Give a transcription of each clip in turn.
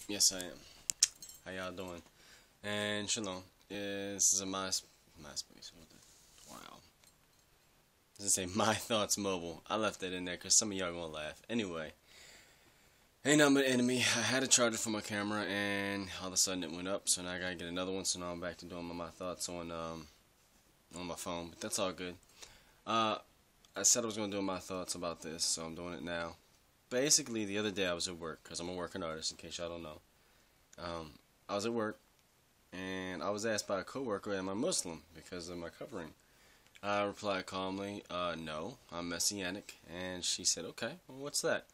Yes, I am. How y'all doing? And shalom. Yeah, this is a MySpace. Wow. Does it say My Thoughts Mobile? I left that in there because some of y'all gonna laugh. Anyway, ain't nothing but enemy. I had a charger for my camera, and all of a sudden it went up. So now I gotta get another one. So now I'm back to doing my thoughts on my phone. But that's all good. I said I was gonna do my thoughts about this, so I'm doing it now. Basically, the other day I was at work because I'm a working artist. In case y'all don't know. I was at work, and I was asked by a coworker, am I Muslim, because of my covering. I replied calmly, no, I'm Messianic, and she said, okay, well, what's that?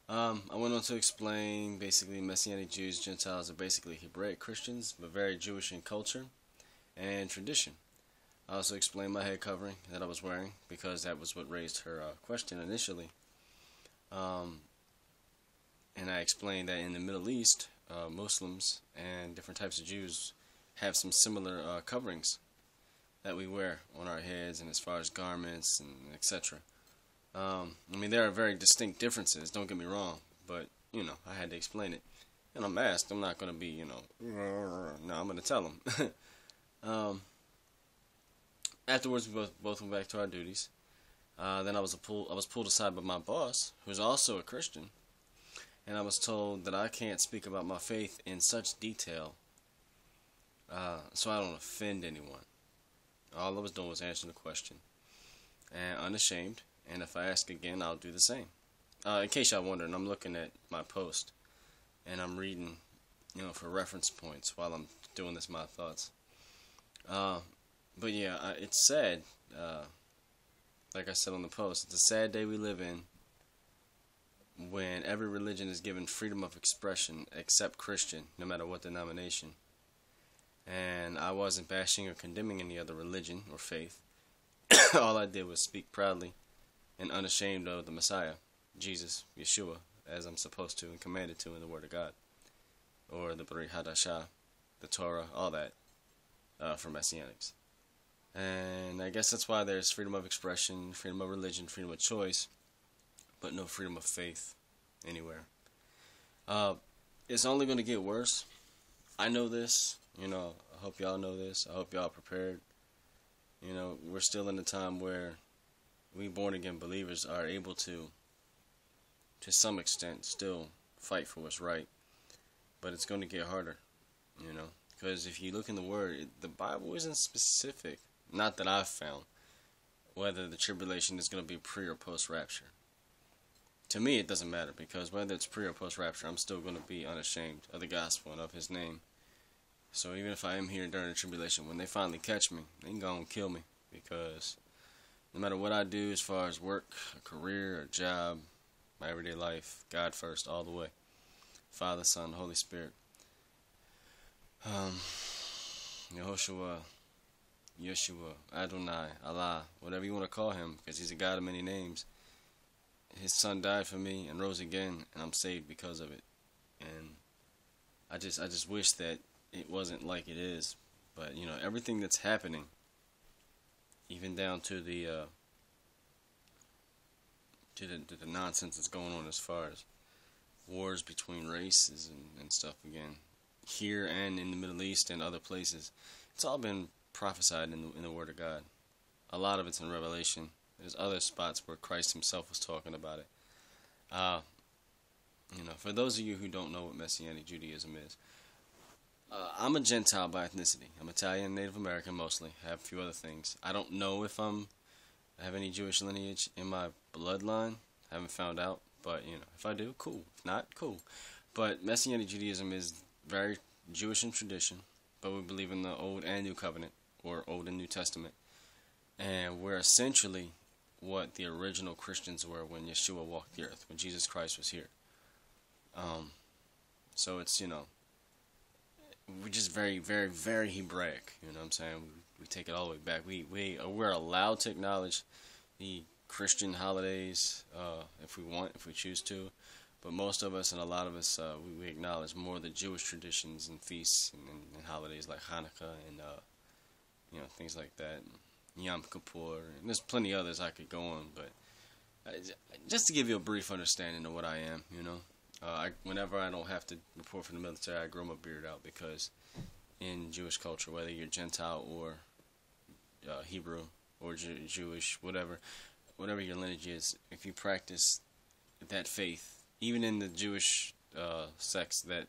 I went on to explain, basically, Messianic Jews, Gentiles are basically Hebraic Christians, but very Jewish in culture and tradition. I also explained my head covering that I was wearing, because that was what raised her question initially. And I explained that in the Middle East, Muslims and different types of Jews have some similar coverings that we wear on our heads, and as far as garments and etc. I mean, there are very distinct differences, don't get me wrong, but, I had to explain it. And I'm asked, I'm not going to be, no, I'm going to tell them. Afterwards, we both went back to our duties. Then I was pulled aside by my boss, who's also a Christian, and I was told that I can't speak about my faith in such detail, so I don't offend anyone. All I was doing was answering the question, and unashamed, and if I ask again, I'll do the same. In case y'all wondering, I'm looking at my post, and I'm reading, for reference points while I'm doing this, my thoughts. But yeah, it's sad, like I said on the post, it's a sad day we live in, when every religion is given freedom of expression except Christian, no matter what denomination. And I wasn't bashing or condemning any other religion or faith. All I did was speak proudly and unashamed of the Messiah, Jesus, Yeshua, as I'm supposed to and commanded to in the Word of God, or the Brit Hadashah, the Torah, all that, for Messianics. And I guess that's why there's freedom of expression, freedom of religion, freedom of choice, but no freedom of faith anywhere. It's only going to get worse. I know this. I hope y'all know this. I hope y'all are prepared. We're still in a time where we born-again believers are able to some extent, still fight for what's right. But it's going to get harder, because if you look in the Word, the Bible isn't specific, not that I've found, whether the tribulation is going to be pre- or post-rapture. To me, it doesn't matter, because whether it's pre- or post-rapture, I'm still going to be unashamed of the gospel and of His name. So even if I am here during the tribulation, when they finally catch me, they can go and kill me, because no matter what I do as far as work, a career, a job, my everyday life, God first, all the way. Father, Son, Holy Spirit. Yehoshua, Yeshua, Adonai, Allah, whatever you want to call Him, because He's a God of many names. His Son died for me and rose again, and I'm saved because of it. And I just wish that it wasn't like it is. But everything that's happening, even down to the nonsense that's going on as far as wars between races and stuff again, here and in the Middle East and other places, it's all been prophesied in the Word of God. A lot of it's in Revelation. There's other spots where Christ Himself was talking about it. For those of you who don't know what Messianic Judaism is, I'm a Gentile by ethnicity. I'm Italian, Native American mostly. I have a few other things. I don't know if I have any Jewish lineage in my bloodline. I haven't found out, but if I do, cool. If not, cool. But Messianic Judaism is very Jewish in tradition, but we believe in the Old and New Covenant, or Old and New Testament. And we're essentially what the original Christians were when Yeshua walked the earth, when Jesus Christ was here. So it's, we're just very, very, very Hebraic, you know what I'm saying? We take it all the way back. We're allowed to acknowledge the Christian holidays if we want, if we choose to, but most of us and a lot of us, we acknowledge more the Jewish traditions and feasts and holidays like Hanukkah and, things like that. Yom Kippur, and there's plenty others I could go on, but just to give you a brief understanding of what I am, Whenever I don't have to report for the military, I grow my beard out because in Jewish culture, whether you're Gentile or Hebrew or Jewish, whatever your lineage is, if you practice that faith, even in the Jewish sects that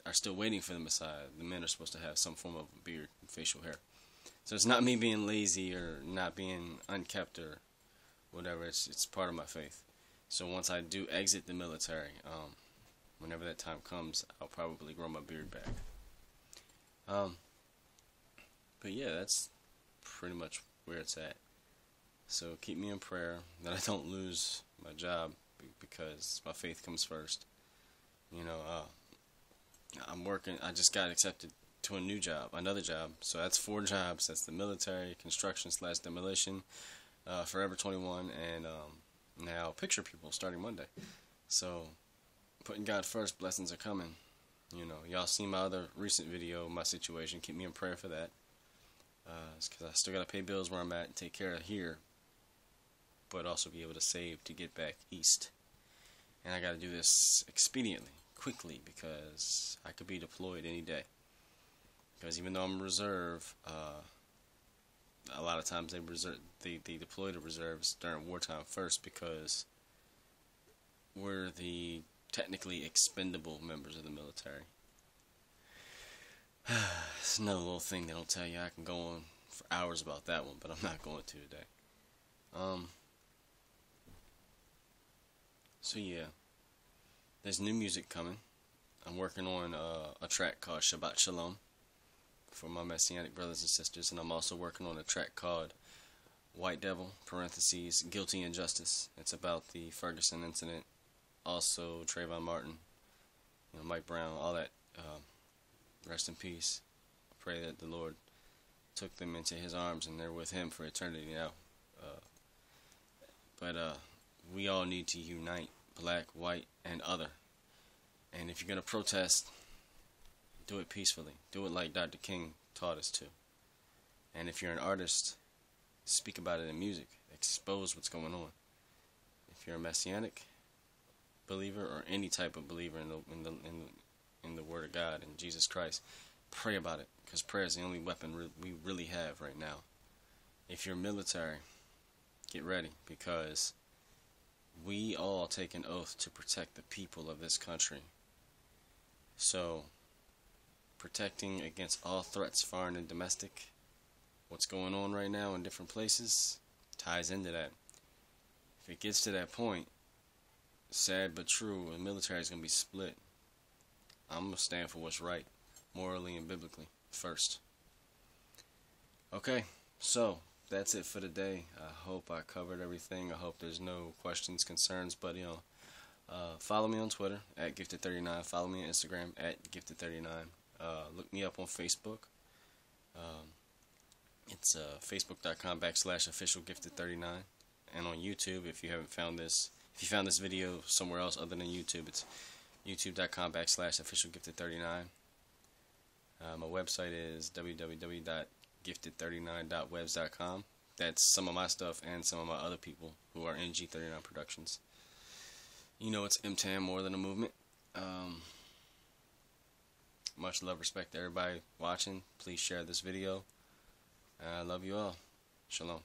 are still waiting for the Messiah, the men are supposed to have some form of beard and facial hair. So it's not me being lazy or not being unkept or whatever. It's part of my faith. So once I do exit the military, whenever that time comes, I'll probably grow my beard back. But yeah, that's pretty much where it's at. So keep me in prayer that I don't lose my job because my faith comes first. You know, I'm working. I just got accepted to another job. So that's 4 jobs. That's the military, construction/demolition, Forever 21, and now Picture People starting Monday. So putting God first, blessings are coming. You know, y'all seen my other recent video, my situation. Keep me in prayer for that. It's because I still got to pay bills where I'm at and take care of here, but also be able to save to get back east. And I got to do this expediently, quickly, because I could be deployed any day. Because even though I'm reserve, a lot of times they deploy the reserves during wartime first because we're the technically expendable members of the military. It's another little thing they don't tell you. I can go on for hours about that one, but I'm not going to today. So yeah, there's new music coming. I'm working on a track called Shabbat Shalom for my Messianic brothers and sisters, and I'm also working on a track called White Devil, parentheses, Guilty and Justice. It's about the Ferguson incident, also Trayvon Martin, Mike Brown, all that. Rest in peace. I pray that the Lord took them into his arms and they're with him for eternity now. But we all need to unite, black, white, and other. And if you're going to protest, do it peacefully. Do it like Dr. King taught us to. And if you're an artist, speak about it in music. Expose what's going on. If you're a Messianic believer or any type of believer in the Word of God and Jesus Christ, pray about it, because prayer is the only weapon we really have right now. If you're military, get ready, because we all take an oath to protect the people of this country. So, protecting against all threats, foreign and domestic, what's going on right now in different places, ties into that. If it gets to that point, sad but true, the military is going to be split. I'm going to stand for what's right, morally and biblically, first. Okay, so that's it for today. I hope I covered everything. I hope there's no questions, concerns, but follow me on Twitter at Gifted39. Follow me on Instagram at Gifted39. Look me up on Facebook. It's facebook.com/officialgifted39. And on YouTube, if you found this video somewhere else other than YouTube, it's youtube.com/officialgifted39. My website is www.gifted39.webs.com. That's some of my stuff and some of my other people who are in G39 Productions. It's MTAM, more than a movement. Much love, respect to everybody watching. Please share this video. I love you all. Shalom.